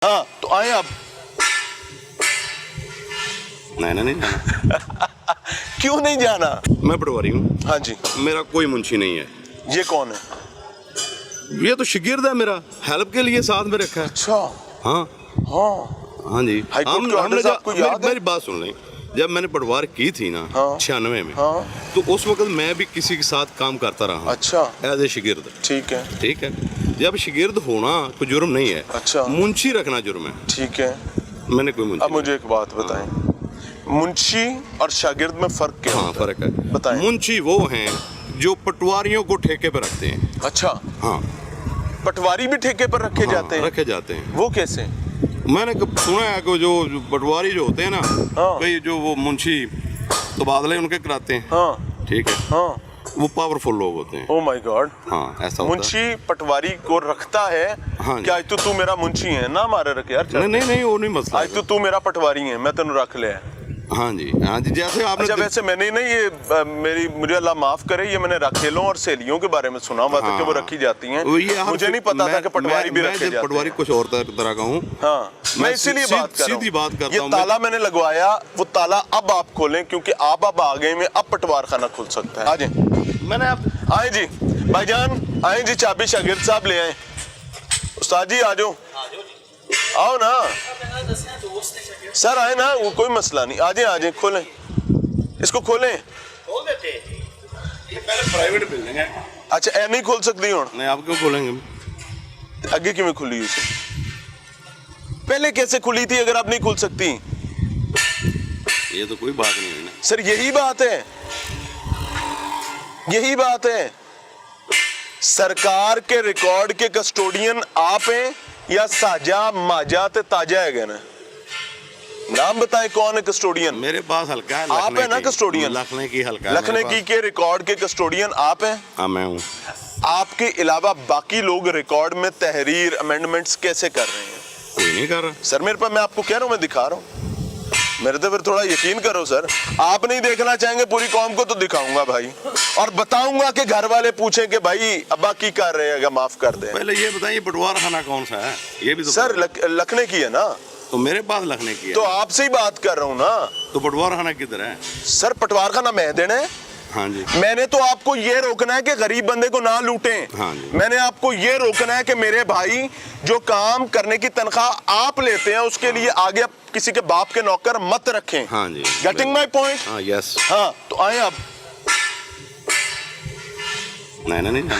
हाँ तो आए आप। नहीं जाना। क्यों नहीं जाना? मैं पटवारी हूँ। हाँ जी। मेरा कोई मुंशी नहीं है। ये कौन है? ये तो शिगिर्द है मेरा, हेल्प के लिए साथ में रखा है। अच्छा। हाँ हाँ हाँ जी। हाईकोर्ट के ऑर्डर्स आपको याद है? मेरी बात सुन लें, जब मैंने पटवार की थी ना हाँ। 96 में, हाँ। तो उस वक्त मैं भी किसी के साथ काम करता रहा। अच्छा। एज ए शिगिर्द। ठीक है। ठीक है। जब शिगिर्द होना कोई जुर्म नहीं है। अच्छा। मुंशी रखना जुर्म है। ठीक है। मैंने कोई मुंशी अब मुझे एक बात बताएं, मुंशी और शागिर्द में फर्क क्या हाँ होता है? फर्क है। बताएं। मुंशी वो हैं जो पटवारियों को ठेके पर रखते हैं। अच्छा। हाँ पटवारी भी ठेके पर रखे हाँ, जाते हैं? रखे जाते हैं। वो कैसे? मैंने सुना है कि जो पटवारी जो होते हैं ना, हाँ। कई जो वो मुंशी तबादले उनके कराते हैं। हाँ। ठीक है। हाँ। वो पावरफुल लोग होते हैं। Oh my God. हाँ ऐसा होता है। मुंशी पटवारी को रखता है। हाँ जी। क्या आज तो तू मेरा मुंशी है ना, मारे रखे यार। नहीं वो नहीं मसला। आज तो तू मेरा पटवारी है, मैं तेन रख लिया। हाँ जी जैसे आपने अच्छा वैसे मैंने नहीं ये मुझे अल्लाह माफ करे, ये मैंने रखेलों और सहेलियों के बारे में सुना हुआ था कि वो रखी जाती हैं। मुझे नहीं पता था कि पटवारी भी रखे जाते हैं। पटवारी कुछ और तरह का हूँ। हाँ मैं इसीलिए बात कर रहा हूँ। सीधी बात करता ये हूँ। ताला मैंने लगवाया, वो ताला अब आप खोलें क्योंकि आप अब आ गए में, अब पटवार खाना खुल सकता है। आ जाए। मैंने आप आए जी भाईजान, आए जी, चाबी शागिर्द साहब ले आए। उस्ताद जी आ जाओ, आओ ना सर, आए ना, वो कोई मसला नहीं। आ जाए खोलें, इसको खोलें। खोल देते ये पहले प्राइवेट बिल्डिंग है। अच्छा ऐ नहीं खोल सकती हूँ? नहीं आप क्यों खोलेंगे? आगे क्यों खुली हुई थी? पहले कैसे खुली थी अगर आप नहीं खोल सकती? ये तो कोई बात नहीं है ना सर यही बात है, यही बात है। सरकार के रिकॉर्ड के कस्टोडियन आप हैं या साजा माजा ते ताजा है ना? नाम बताएं कौन है कस्टोडियन? मेरे पास हल्का है। आप है ना कस्टोडियन? लखने की हल्का। लखने की के रिकॉर्ड के कस्टोडियन आप हैं? हाँ मैं हूँ। आपके अलावा बाकी लोग रिकॉर्ड में तहरीर अमेंडमेंट्स कैसे कर रहे हैं? कोई नहीं कर रहा सर मेरे पास, मैं आपको कह रहा हूं, मैं दिखा रहा हूं, मेरे तो फिर थोड़ा यकीन करो सर। आप नहीं देखना चाहेंगे पूरी कौम को तो दिखाऊंगा भाई, और बताऊंगा कि घर वाले पूछें कि भाई अब्बा की कर रहे हैं, माफ कर दे। पहले ये बताइए पटवार खाना कौन सा है? ये भी तो सर लखने की है ना? तो मेरे पास लखने की है। तो आपसे ही बात कर रहा हूँ ना। तो पटवार खाना किधर है? सर पटवार खाना मैं देना है। हाँ जी। मैंने तो आपको ये रोकना है कि गरीब बंदे को ना लूटें। हाँ जी। मैंने आपको ये रोकना है कि मेरे भाई जो काम करने की तनख्वाह आप लेते हैं उसके लिए आगे आप किसी के बाप के नौकर मत रखें। हाँ जी। Getting my point? हाँ यस। हाँ तो आए आप। नहीं जाना।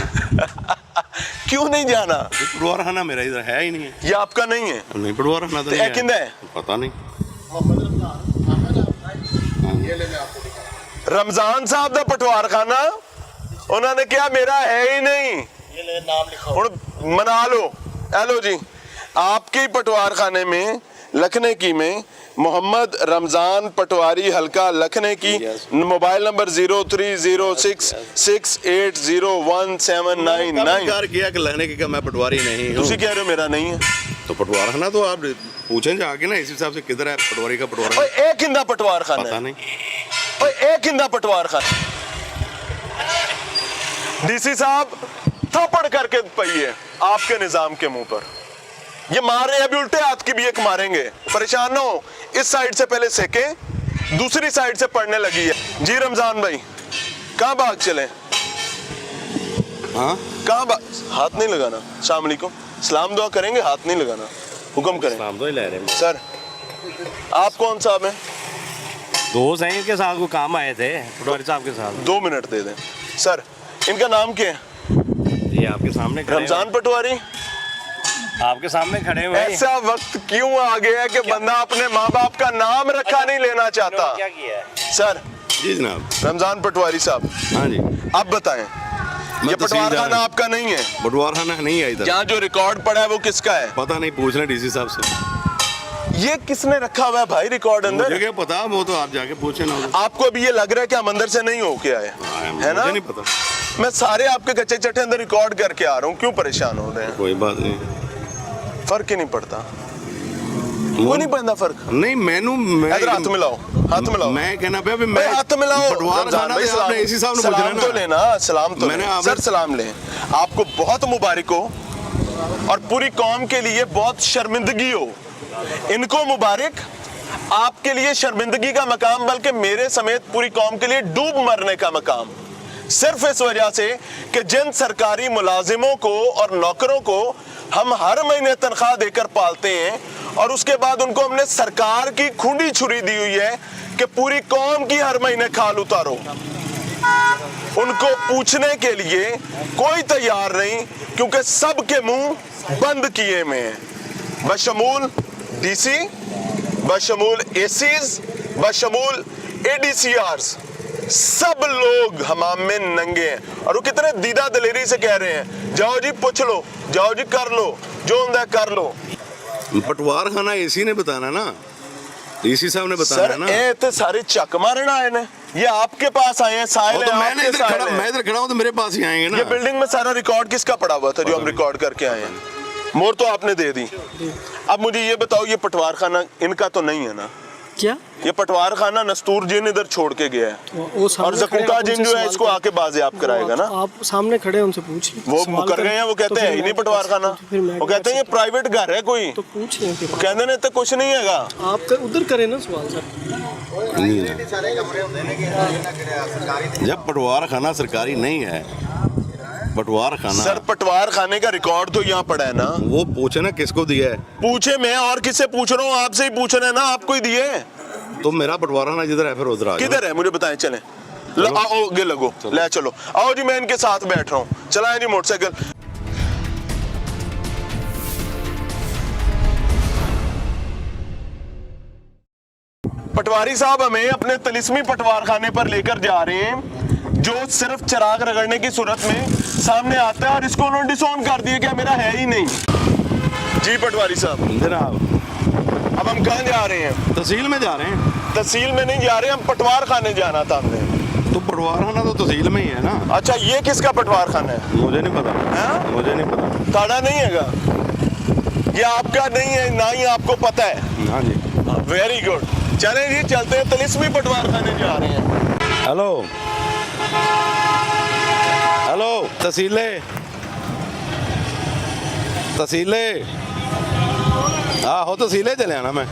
क्यों नहीं जाना? पटवार खाना मेरा इधर है ही नहीं है। ये आपका नहीं है? नहीं पटवार खाना तो तो नहीं ये किंदा है? पता नहीं। रमजान साहब दा पटवार खाना उन्होंने क्या मेरा है ही नहीं। ये ले नाम लिखो। हुण मना लो। हेलो जी, आपके पटवार खाने में लखने की में मोहम्मद रमजान पटवारी हल्का लखने की, मोबाइल नंबर 030668017999। कार किया कि लखने की का मैं पटवारी नहीं हूँ। तुसी कह रहे हो मेरा नहीं है? तो पटवार खाना तो आप पूछें जाके ना इस हिसाब से किधर है पटवारी का पटवार खाना? ओए एक किंदा पटवार खाना पता है? नहीं। ओए एक किंदा पटवार खाना? डीसी साहब थप्पड़ करके पहिए आपके निजाम के मुंह पर। ये मार रहे हैं, अभी उल्टे हाथ की भी एक मारेंगे। परेशान ना हो, इस साइड से पहले सेके, दूसरी साइड से पड़ने लगी है। जी रमजान भाई कहाँ भाग चले? हाँ कहाँ हाथ नहीं लगाना। अस्सलाम वालेकुम, सलाम दुआ करेंगे, हाथ नहीं लगाना, हुक्म करें। नाम तो ही ले रहे हैं। सर आप कौन साहब हैं? दोस्त हैं, इनके साथ को काम आए थे पटवारी साहब के साथ। 2 मिनट दे दें। सर इनका नाम क्या है? ये आपके सामने खड़े रमजान पटवारी। आपके सामने खड़े हुए हैं। ऐसा वक्त क्यों आ गया है कि बंदा अपने माँ बाप का नाम रखा नहीं लेना चाहता? क्या किया है? सर जी जनाब। रमजान पटवारी साहब हाँ जी। आप बताएं, ये पटवार खाना आपका नहीं है? पटवार खाना नहीं है इधर। जहाँ जो रिकॉर्ड पड़ा है वो किसका है? पता नहीं, पूछ रहे डीसी साहब से। ये किसने रखा हुआ है भाई रिकॉर्ड अंदर? मुझे क्या पता, वो तो आप जाके पूछे ना। आपको अभी ये लग रहा है कि हम अंदर से नहीं होके आए, है ना? मुझे नहीं पता। मैं सारे आपके कच्चे चट्टे अंदर रिकॉर्ड करके आ रहा हूँ, क्यों परेशान हो रहे हैं? कोई बात नहीं। फर्क ही नहीं पड़ता। वो नहीं पड़ता फर्क? नहीं मैनू इधर हाथ मिलाओ, हाथ मिलाओ। मैं कहना पे मैं हाथ मिलाओ। पटवार खाना भाई आपने इसी साहब ने सलाम तो लेना, सलाम तो मैंने लें। सर सलाम लें, आपको बहुत मुबारक हो। और पूरी कौम के लिए बहुत शर्मिंदगी हो। इनको मुबारक, आपके लिए शर्मिंदगी का मकाम बल्कि मेरे समेत पूरी कौम के लिए डूब मरने का मकाम। सिर्फ इस वजह से कि जिन सरकारी मुलाजिमों को और नौकरों को हम हर महीने तनख्वाह देकर पालते हैं और उसके बाद उनको हमने सरकार की खूंडी छुरी दी हुई है कि पूरी कौम की हर महीने खाल उतारो, उनको पूछने के लिए कोई तैयार नहीं, क्योंकि सबके मुंह बंद किए में हैं, बशमूल डीसी, बशमूल एसीज, बशमूल एडीसीआर्स। सब लोग हमाम में नंगे हैं और वो कितने दीदा दलेरी से कह रहे हैं, जाओ जी पूछ लो, जाओ जी कर लो, जो ਹੁੰਦਾ कर लो। पटवार खाना एसी ने बताना ना, डीसी साहब ने बताना सर है ना। ये तो सारे चक मारना आए ने, ये आपके पास आए हैं, साहिल तो है, मैंने आपके इधर साहिल खड़ा, है। मैं इधर खड़ा हूँ तो मेरे पास ही आएंगे ना। ये बिल्डिंग में सारा रिकॉर्ड किसका पड़ा हुआ था जो हम रिकॉर्ड करके आए हैं? मोर तो आपने दे दी। अब मुझे ये बताओ, ये पटवार खाना इनका तो नहीं है ना? क्या ये पटवार खाना नस्तूर जिन इधर छोड़ के गया है वो सामने और खड़े जकूका हैं, आप जिन उनसे जो है सवाल इसको करें। आके बाजियाब कराएगा ना। आप सामने खड़े हैं, उनसे पूछ लीजिए। वो सवाल मुकर करें। गए हैं, वो तो कहते हैं फिर ही नहीं मैं पटवार खाना। तो फिर मैं वो कहते हैं ये प्राइवेट घर है कोई, तो पूछ लें फिर कहते हैं तो कुछ नहीं हैगा। आप उधर करें ना सवाल सर। नहीं है। जब पटवार खाना सरकारी नहीं है, पटवार खाना सर पटवार खाने का रिकॉर्ड तो यहाँ पड़ा है ना। वो पूछे ना किसको दिया है। पूछे, मैं और किससे पूछ रहा हूँ? आपसे ही पूछ रहे हैं ना, आपको ही दिए हैं। तो मेरा पटवार खाना जिधर है फिर उधर आ जाओ। किधर है मुझे बताएं, चलें। आओ गे लगो, ले चलो, आओ जी, मैं इनके साथ बैठ रहा हूँ, चलाएं जी मोटरसाइकिल। पटवारी साहब हमें अपने तिलिस्मी पटवार खाने पर लेकर जा रहे हैं, जो सिर्फ चिराग रगड़ने की सूरत में सामने आता है और इसको उन्होंने डिसऑन कर दिया, क्या मेरा है ही नहीं। जी पटवारी साहब, जनाब अब हम कहाँ जा रहे हैं? तहसील में जा रहे हैं। तहसील में नहीं जा रहे, हम पटवार खाने जाना था हमने। तो पटवार खाना तो तहसील में ही है ना। अच्छा, ये किसका पटवार खाना है? मुझे नहीं पता। हाँ? मुझे नहीं पता। ताड़ा नहीं हैगा, ये आपका नहीं है ना ही आपको पता है। हाँ जी। वेरी गुड, चलें जी, चलते हैं, तिलिस्मी पटवार खाने जा रहे हैं। हेलो हेलो, तहसीले तहसीले, आहो तहसीले चले आना मैं।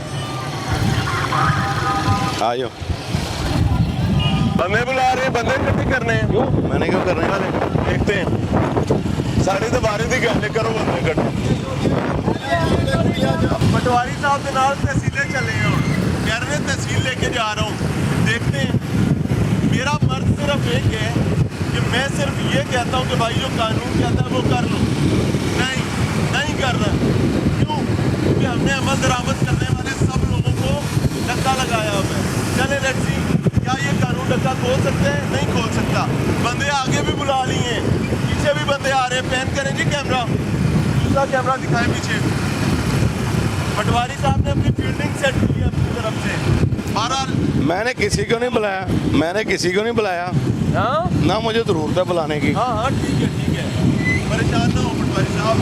आयो। बंदे बुला रहे हैं, बंदे इकट्ठे करने हैं। क्यों? मैंने क्यों करने वाले? देखते हैं, साढ़े तो बारह की गल करो बंदे इकट्ठे। पटवारी साहब के नाल तहसीलें चले हैं, कह रहे हैं तहसील लेके जा रहा हूँ। देखते हैं, मेरा मर्द सिर्फ एक है कि मैं सिर्फ ये कहता हूँ कि भाई जो कानून कहता है वो कर लो। नहीं कर रहा। क्यों? क्योंकि हमने अमल दरामद करने वाले सब लोगों को धक्का लगाया हुआ है। चले लेट्स सी, क्या ये कानून धक्का खोल सकते हैं? नहीं खोल सकता। बंदे आगे भी बुला लिए हैं, पीछे भी बंदे आ रहे हैं। पैन करें जी कैमरा, दूसरा कैमरा दिखाएं पीछे। पटवारी साहब ने अपनी फील्डिंग सेट की है अपनी तरफ से। बहरहाल मैंने किसी को नहीं बुलाया, मैंने किसी को नहीं बुलाया। हाँ ना मुझे जरूरत है बुलाने की। हाँ, ठीक है, परेशान ना हो पटवारी साहब।